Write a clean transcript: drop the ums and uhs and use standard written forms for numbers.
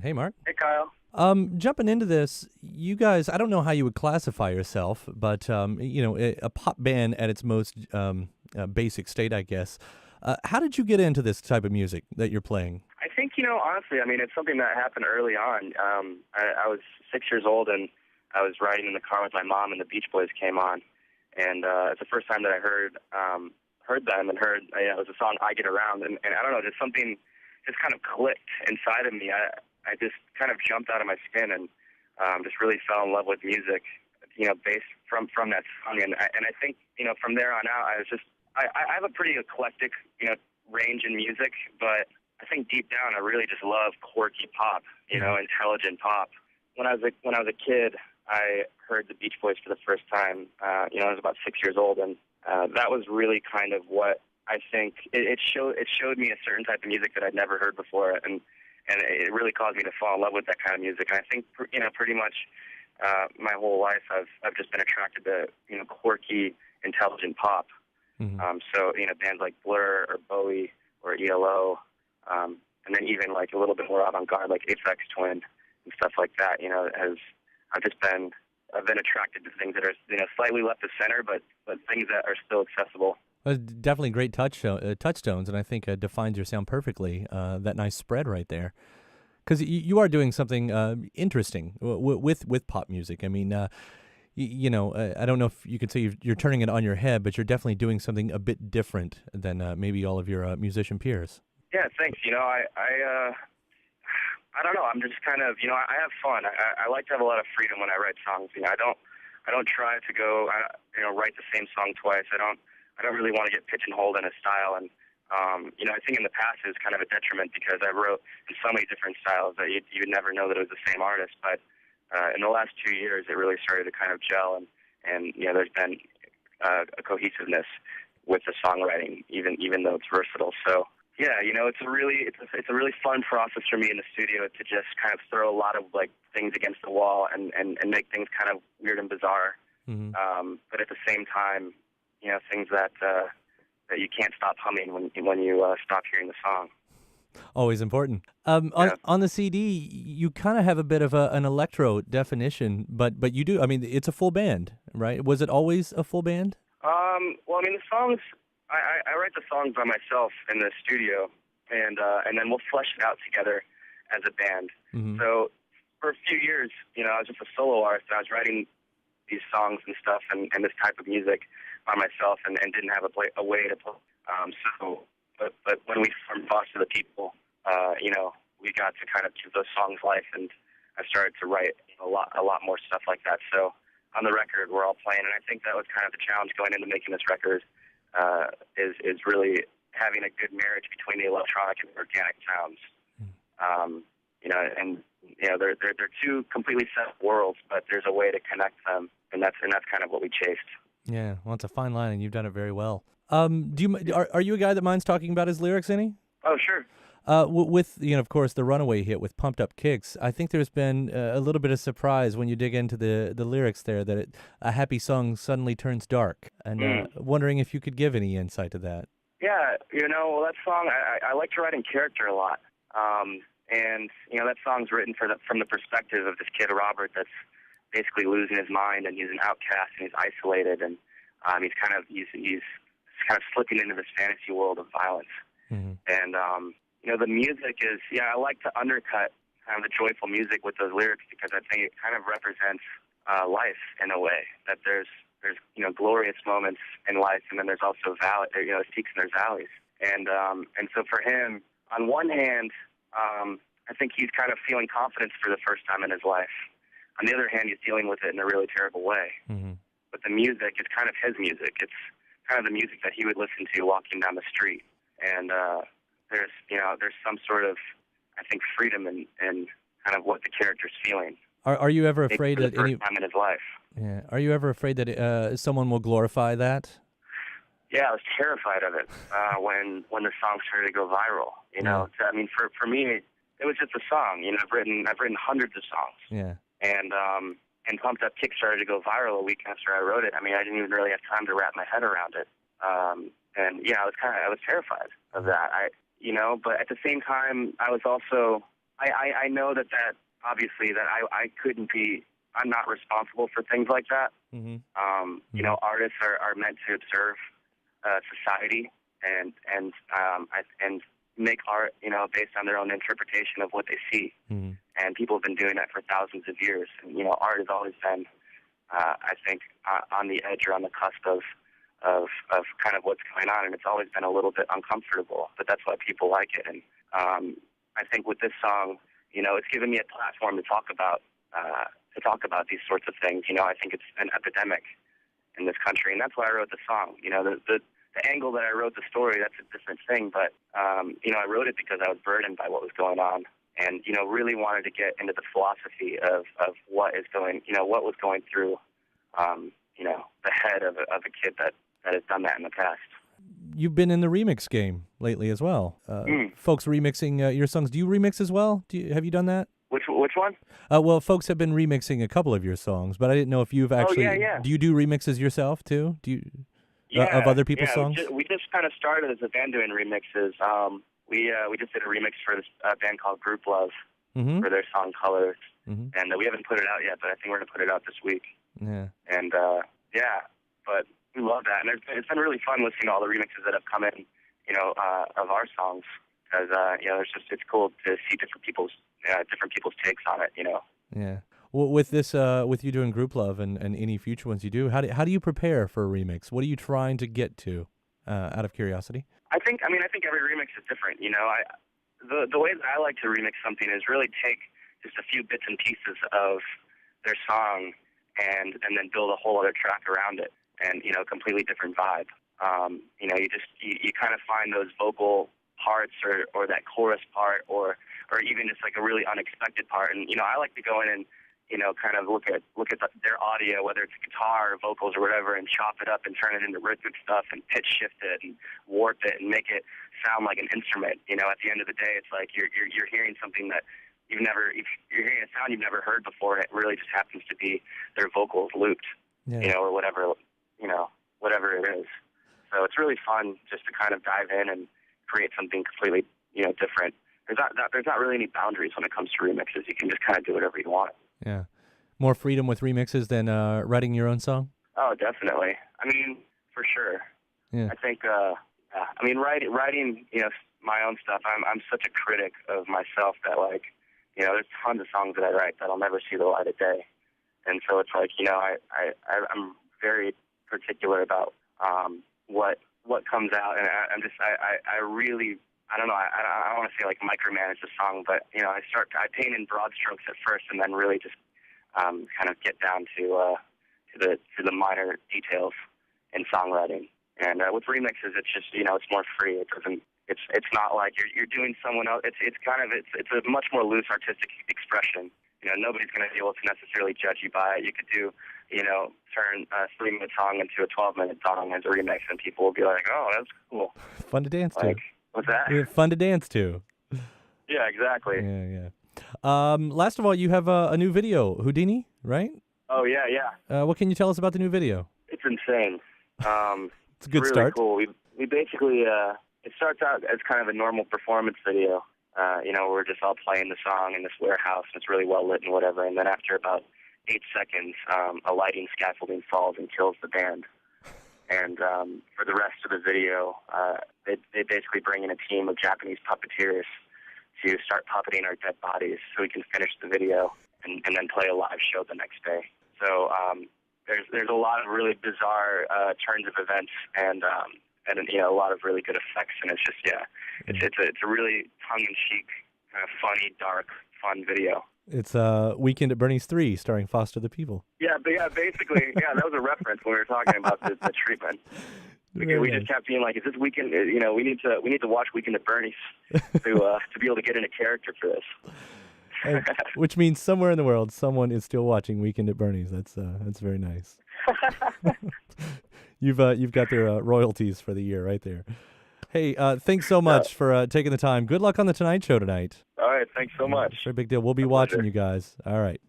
Hey, Mark. Hey, Kyle. Jumping into this, you guys, I don't know how you would classify yourself, but, a pop band at its most basic state, I guess. How did you get into this type of music that you're playing? I think, honestly, it's something that happened early on. I was 6 years old, and I was riding in the car with my mom, and the Beach Boys came on. And it's the first time that I heard them and heard, it was a song, I Get Around. And I don't know, just something just kind of clicked inside of me. I just kind of jumped out of my skin and just really fell in love with music, based from that song. And I think, from there on out, I have a pretty eclectic, range in music, but I think deep down I really just love quirky pop, intelligent pop. When I was a kid, I heard the Beach Boys for the first time. I was about 6 years old, and that was really kind of what I think it showed me a certain type of music that I'd never heard before, and it really caused me to fall in love with that kind of music. And I think pretty much my whole life I've just been attracted to quirky, intelligent pop. Mm-hmm. So bands like Blur or Bowie or ELO, and then even like a little bit more avant-garde like Aphex Twin and stuff like that. I've been attracted to things that are slightly left of center, but things that are still accessible. Well, definitely great touchstones, and I think defines your sound perfectly. That nice spread right there, because you are doing something interesting with pop music. I mean, I don't know if you could say you're turning it on your head, but you're definitely doing something a bit different than maybe all of your musician peers. Yeah, thanks. I don't know. I'm just kind of, I have fun. I like to have a lot of freedom when I write songs. I don't try to go, write the same song twice. I don't really want to get pigeonholed in a style. And, I think in the past it was kind of a detriment because I wrote in so many different styles that you'd never know that it was the same artist. But in the last 2 years, it really started to kind of gel, and there's been a cohesiveness with the songwriting, even though it's versatile. So yeah, it's a really fun process for me in the studio to just kind of throw a lot of like things against the wall and make things kind of weird and bizarre. Mm-hmm. But at the same time, things that you can't stop humming when you stop hearing the song. Always important. On the CD, you kind of have a bit of an electro definition, but you do. I mean, it's a full band, right? Was it always a full band? Well, the songs, I write the songs by myself in the studio, and then we'll flesh it out together as a band. Mm-hmm. So for a few years, I was just a solo artist, and I was writing these songs and stuff and this type of music by myself, and didn't have a way to play. But when we formed Foster the People, we got to kind of give those songs life, and I started to write a lot more stuff like that. So on the record, we're all playing, and I think that was kind of the challenge going into making this record, is really having a good marriage between the electronic and the organic sounds. They're two completely separate worlds, but there's a way to connect them, and that's kind of what we chased. Yeah, well, it's a fine line, and you've done it very well. Are you a guy that minds talking about his lyrics any? Oh, sure. With of course, the runaway hit with Pumped Up Kicks, I think there's been a little bit of surprise when you dig into the lyrics there that a happy song suddenly turns dark, and wondering if you could give any insight to that. Yeah, well, that song, I like to write in character a lot, and that song's written from the perspective of this kid Robert that's basically losing his mind, and he's an outcast, and he's isolated, and he's kind of slipping into this fantasy world of violence. Mm-hmm. And the music is, I like to undercut kind of the joyful music with those lyrics because I think it kind of represents life in a way, that there's glorious moments in life, and then there's also there's peaks and there's valleys. And so for him, on one hand, I think he's kind of feeling confidence for the first time in his life. On the other hand, he's dealing with it in a really terrible way. Mm-hmm. But the music is kind of his music. It's kind of the music that he would listen to walking down the street. And there's some sort of, I think, freedom in kind of what the character's feeling. Are you ever afraid for the that first time in his life? Yeah. Are you ever afraid that someone will glorify that? Yeah, I was terrified of it when the song started to go viral. For me, it was just a song. I've written hundreds of songs. Yeah. And Pumped Up Kick started to go viral a week after I wrote it. I didn't even really have time to wrap my head around it. I was terrified of that. But at the same time, I I know that obviously that I couldn't be. I'm not responsible for things like that. Mm-hmm. You know, artists are meant to observe society and make art, you know, based on their own interpretation of what they see. Mm-hmm. And people have been doing that for thousands of years. And, you know, art has always been, I think, on the edge or on the cusp of kind of what's going on. And it's always been a little bit uncomfortable, but that's why people like it. And I think with this song, you know, it's given me a platform to talk about these sorts of things. You know, I think it's an epidemic in this country, and that's why I wrote the song. You know, the angle that I wrote the story, that's a different thing, but, you know, I wrote it because I was burdened by what was going on and, you know, really wanted to get into the philosophy of what was going through, you know, the head of a kid that has done that in the past. You've been in the remix game lately as well. Folks remixing your songs. Do you remix as well? Have you done that? Which one? Well, folks have been remixing a couple of your songs, but I didn't know if you've actually. Oh, yeah. Do you do remixes yourself too? Do you of other people's songs? We just kind of started as a band doing remixes. We just did a remix for this band called Group Love for their song Colors, and we haven't put it out yet, but I think we're gonna put it out this week. Yeah. And but we love that, and it's been really fun listening to all the remixes that have come in, you know, of our songs, because you know, it's cool to see different people's takes on it, you know. Yeah. Well, with this, with you doing Group Love and any future ones you do, how do you prepare for a remix? What are you trying to get to, out of curiosity? I think every remix is different. You know, the way that I like to remix something is really take just a few bits and pieces of their song and then build a whole other track around it, and, you know, completely different vibe. You know, you kind of find those vocal parts or that chorus part or even just like a really unexpected part. And, you know, I like to go in and, you know, kind of look at their audio, whether it's guitar or vocals or whatever, and chop it up and turn it into rhythmic stuff and pitch shift it and warp it and make it sound like an instrument. You know, at the end of the day, it's like you're hearing something that you're hearing a sound you've never heard before, and it really just happens to be their vocals looped, you know, or whatever it is. So it's really fun just to kind of dive in and create something completely, you know, different. There's not really any boundaries when it comes to remixes. You can just kind of do whatever you want. Yeah. More freedom with remixes than writing your own song? Oh, definitely. I mean, for sure. Yeah. I think, I mean, writing, you know, my own stuff, I'm such a critic of myself that, like, you know, there's tons of songs that I write that'll never see the light of day. And so it's like, you know, I'm very particular about what comes out, and I really, I don't know, I don't want to say like micromanage the song, but, you know, I paint in broad strokes at first, and then really just kind of get down to the minor details in songwriting. And with remixes, it's just, you know, it's more free. It's not like you're doing someone else. It's a much more loose artistic expression. You know, nobody's going to be able to necessarily judge you by it. You could do, you know, turn a 3-minute song into a 12-minute song as a remix, and people will be like, "Oh, that's cool." Fun to dance to. What's that? Yeah, fun to dance to. Yeah, exactly. Yeah. Last of all, you have a new video, Houdini, right? Oh yeah. What can you tell us about the new video? It's insane. It's a good really start. Cool. We basically it starts out as kind of a normal performance video. You know, we're just all playing the song in this warehouse, and it's really well lit and whatever. And then after about 8 seconds, a lighting scaffolding falls and kills the band. And for the rest of the video, they basically bring in a team of Japanese puppeteers to start puppeting our dead bodies so we can finish the video and then play a live show the next day. So there's a lot of really bizarre turns of events and you know, a lot of really good effects, and it's just it's a really tongue-in-cheek, kind of funny, dark, fun video. It's Weekend at Bernie's 3, starring Foster the People. Yeah, basically, that was a reference when we were talking about the treatment. We just kept being like, "Is this Weekend? You know, we need to watch Weekend at Bernie's to be able to get into character for this." Which means somewhere in the world, someone is still watching Weekend at Bernie's. That's very nice. You've got their royalties for the year right there. Hey, thanks so much for taking the time. Good luck on the Tonight Show tonight. All right, thanks so much. It's a big deal. We'll be watching you guys. All right.